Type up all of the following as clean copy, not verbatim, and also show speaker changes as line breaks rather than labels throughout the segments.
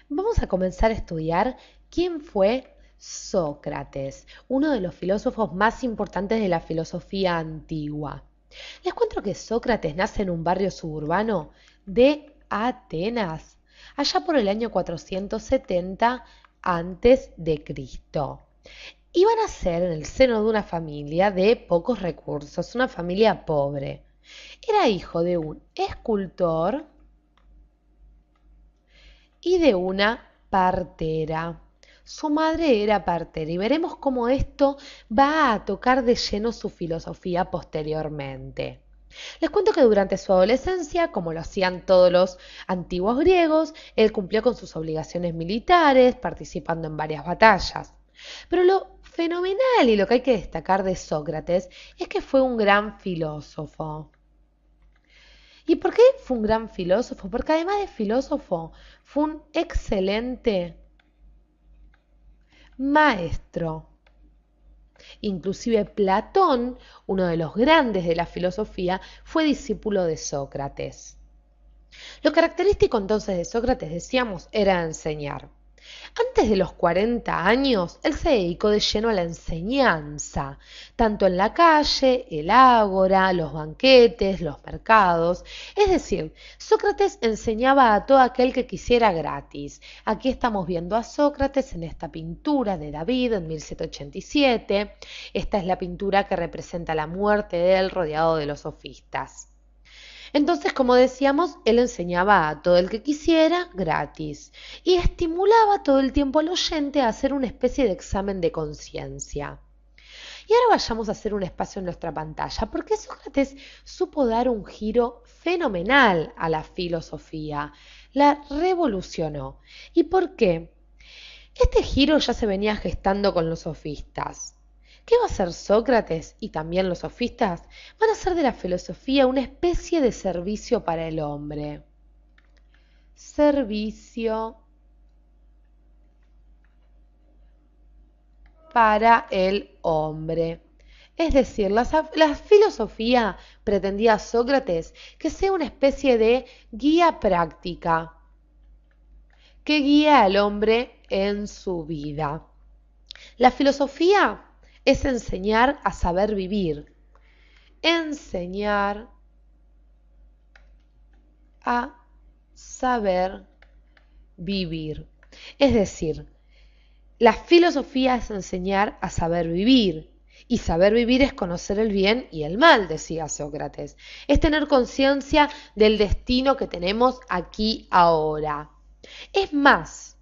Vamos a comenzar a estudiar quién fue Sócrates, uno de los filósofos más importantes de la filosofía antigua. Les cuento que Sócrates nace en un barrio suburbano de Atenas, allá por el año 470 antes de Cristo. Iba a nacer en el seno de una familia de pocos recursos, una familia pobre. Era hijo de un escultor y de una partera. Su madre era partera y veremos cómo esto va a tocar de lleno su filosofía posteriormente. Les cuento que durante su adolescencia, como lo hacían todos los antiguos griegos, él cumplió con sus obligaciones militares, participando en varias batallas. Pero lo fenomenal y lo que hay que destacar de Sócrates es que fue un gran filósofo. ¿Y por qué fue un gran filósofo? Porque además de filósofo, fue un excelente maestro. Inclusive Platón, uno de los grandes de la filosofía, fue discípulo de Sócrates. Lo característico entonces de Sócrates, decíamos, era enseñar. Antes de los 40 años, él se dedicó de lleno a la enseñanza, tanto en la calle, el ágora, los banquetes, los mercados. Es decir, Sócrates enseñaba a todo aquel que quisiera gratis. Aquí estamos viendo a Sócrates en esta pintura de David en 1787. Esta es la pintura que representa la muerte de él rodeado de los sofistas. Entonces, como decíamos, él enseñaba a todo el que quisiera gratis y estimulaba todo el tiempo al oyente a hacer una especie de examen de conciencia. Y ahora vayamos a hacer un espacio en nuestra pantalla, porque Sócrates supo dar un giro fenomenal a la filosofía, la revolucionó. ¿Y por qué? Este giro ya se venía gestando con los sofistas. ¿Qué va a hacer Sócrates y también los sofistas? Van a hacer de la filosofía una especie de servicio para el hombre. Servicio para el hombre. Es decir, la filosofía pretendía a Sócrates que sea una especie de guía práctica que guía al hombre en su vida. La filosofía es enseñar a saber vivir. Enseñar a saber vivir. Es decir, la filosofía es enseñar a saber vivir. Y saber vivir es conocer el bien y el mal, decía Sócrates. Es tener conciencia del destino que tenemos aquí ahora. Es más,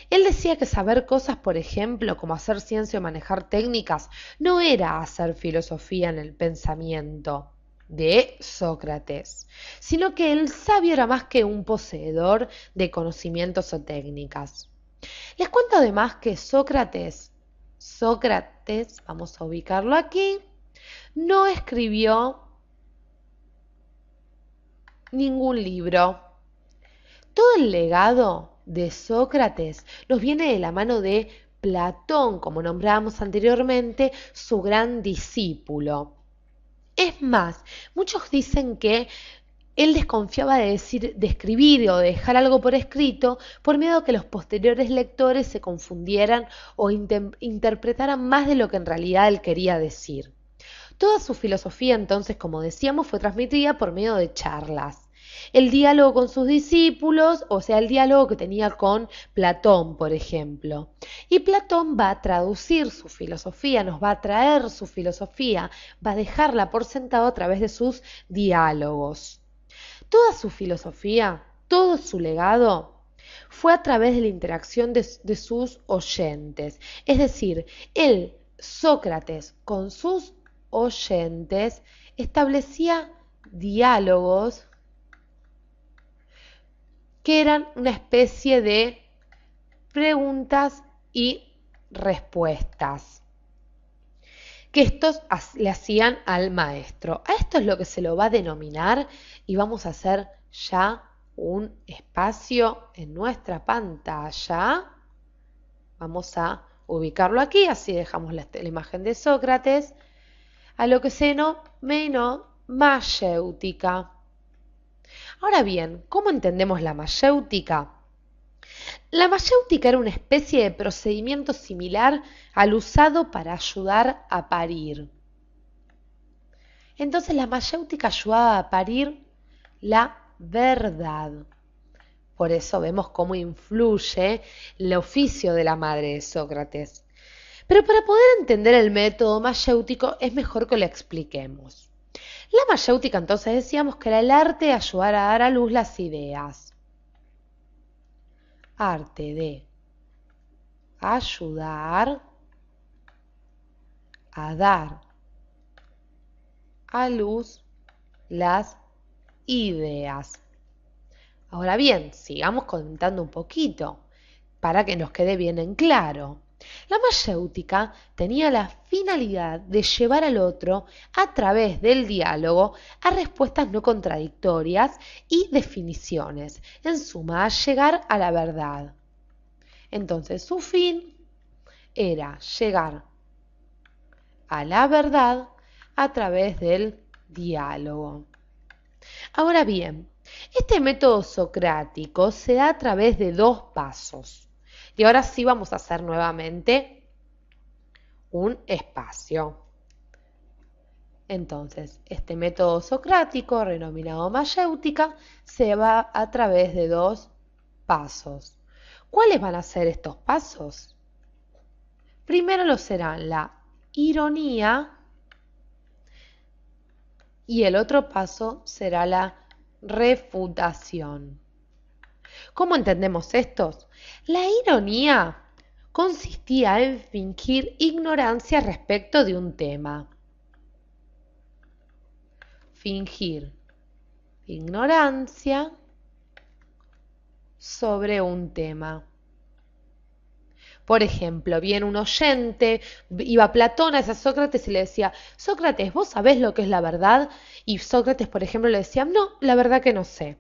él decía que saber cosas, por ejemplo, como hacer ciencia o manejar técnicas, no era hacer filosofía en el pensamiento de Sócrates, sino que el sabio era más que un poseedor de conocimientos o técnicas. Les cuento además que Sócrates, vamos a ubicarlo aquí, no escribió ningún libro. Todo el legado de Sócrates nos viene de la mano de Platón, como nombrábamos anteriormente, su gran discípulo. Es más, muchos dicen que él desconfiaba de escribir o de dejar algo por escrito por miedo a que los posteriores lectores se confundieran o interpretaran más de lo que en realidad él quería decir. Toda su filosofía, entonces, como decíamos, fue transmitida por medio de charlas. El diálogo con sus discípulos, o sea, el diálogo que tenía con Platón, por ejemplo. Y Platón va a traducir su filosofía, nos va a traer su filosofía, va a dejarla por sentado a través de sus diálogos. Toda su filosofía, todo su legado, fue a través de la interacción de sus oyentes. Es decir, él, Sócrates, con sus oyentes, establecía diálogos que eran una especie de preguntas y respuestas que estos le hacían al maestro. A esto es lo que se lo va a denominar y vamos a hacer ya un espacio en nuestra pantalla. Vamos a ubicarlo aquí, así dejamos la imagen de Sócrates, a lo que se denominó mayéutica. Ahora bien, ¿cómo entendemos la mayéutica? La mayéutica era una especie de procedimiento similar al usado para ayudar a parir. Entonces la mayéutica ayudaba a parir la verdad. Por eso vemos cómo influye el oficio de la madre de Sócrates. Pero para poder entender el método mayéutico es mejor que lo expliquemos. La mayéutica entonces decíamos que era el arte de ayudar a dar a luz las ideas. Arte de ayudar a dar a luz las ideas. Ahora bien, sigamos comentando un poquito para que nos quede bien en claro. La mayéutica tenía la finalidad de llevar al otro a través del diálogo a respuestas no contradictorias y definiciones, en suma, a llegar a la verdad. Entonces, su fin era llegar a la verdad a través del diálogo. Ahora bien, este método socrático se da a través de dos pasos. Y ahora sí vamos a hacer nuevamente un espacio. Entonces, este método socrático, denominado mayéutica, se va a través de dos pasos. ¿Cuáles van a ser estos pasos? Primero lo serán la ironía y el otro paso será la refutación. ¿Cómo entendemos estos? La ironía consistía en fingir ignorancia respecto de un tema. Fingir ignorancia sobre un tema. Por ejemplo, viene un oyente, iba Platón a Sócrates y le decía, Sócrates, ¿vos sabés lo que es la verdad? Y Sócrates, por ejemplo, le decía, no, la verdad que no sé.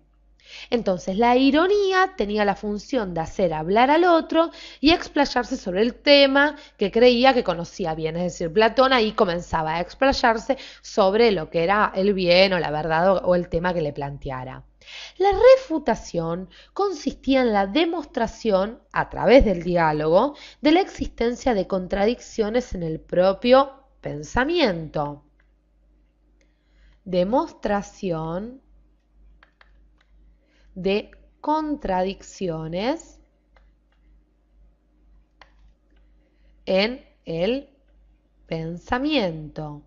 Entonces, la ironía tenía la función de hacer hablar al otro y explayarse sobre el tema que creía que conocía bien. Es decir, Platón ahí comenzaba a explayarse sobre lo que era el bien o la verdad o el tema que le planteara. La refutación consistía en la demostración, a través del diálogo, de la existencia de contradicciones en el propio pensamiento. Demostración de contradicciones en el pensamiento.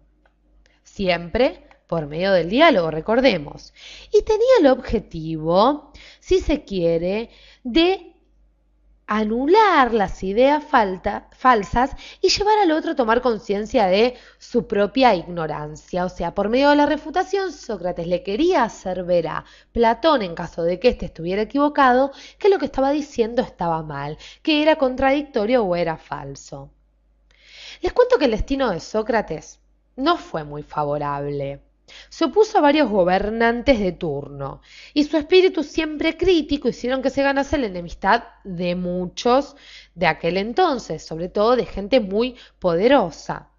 Siempre por medio del diálogo, recordemos. Y tenía el objetivo, si se quiere, de anular las ideas falsas y llevar al otro a tomar conciencia de su propia ignorancia. O sea, por medio de la refutación, Sócrates le quería hacer ver a Platón, en caso de que éste estuviera equivocado, que lo que estaba diciendo estaba mal, que era contradictorio o era falso. Les cuento que el destino de Sócrates no fue muy favorable. Se opuso a varios gobernantes de turno y su espíritu siempre crítico hicieron que se ganase la enemistad de muchos de aquel entonces, sobre todo de gente muy poderosa.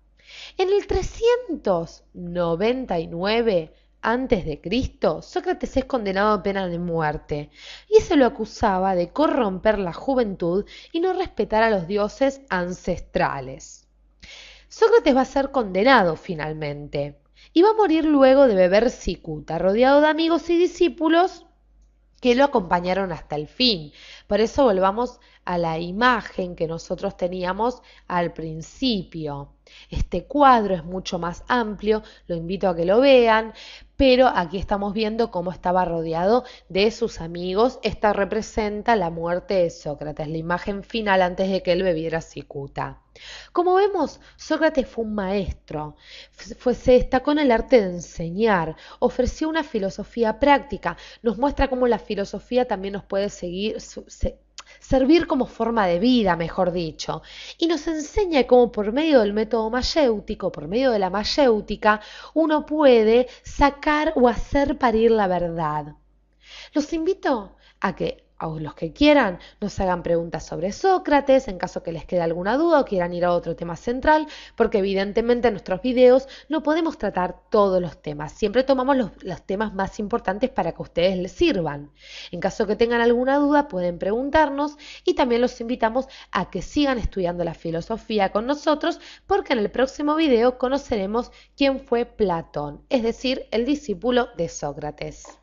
En el 399 antes de Cristo, Sócrates es condenado a pena de muerte y se lo acusaba de corromper la juventud y no respetar a los dioses ancestrales. Sócrates va a ser condenado finalmente y va a morir luego de beber cicuta, rodeado de amigos y discípulos que lo acompañaron hasta el fin. Por eso volvamos a la imagen que nosotros teníamos al principio. Este cuadro es mucho más amplio, lo invito a que lo vean, pero aquí estamos viendo cómo estaba rodeado de sus amigos. Esta representa la muerte de Sócrates, la imagen final antes de que él bebiera cicuta. Como vemos, Sócrates fue un maestro, se destacó en el arte de enseñar, ofreció una filosofía práctica, nos muestra cómo la filosofía también nos puede servir como forma de vida, mejor dicho, y nos enseña cómo por medio del método mayéutico, por medio de la mayéutica, uno puede sacar o hacer parir la verdad. Los invito a que a los que quieran, nos hagan preguntas sobre Sócrates, en caso que les quede alguna duda o quieran ir a otro tema central, porque evidentemente en nuestros videos no podemos tratar todos los temas. Siempre tomamos los temas más importantes para que a ustedes les sirvan. En caso que tengan alguna duda, pueden preguntarnos y también los invitamos a que sigan estudiando la filosofía con nosotros, porque en el próximo video conoceremos quién fue Platón, es decir, el discípulo de Sócrates.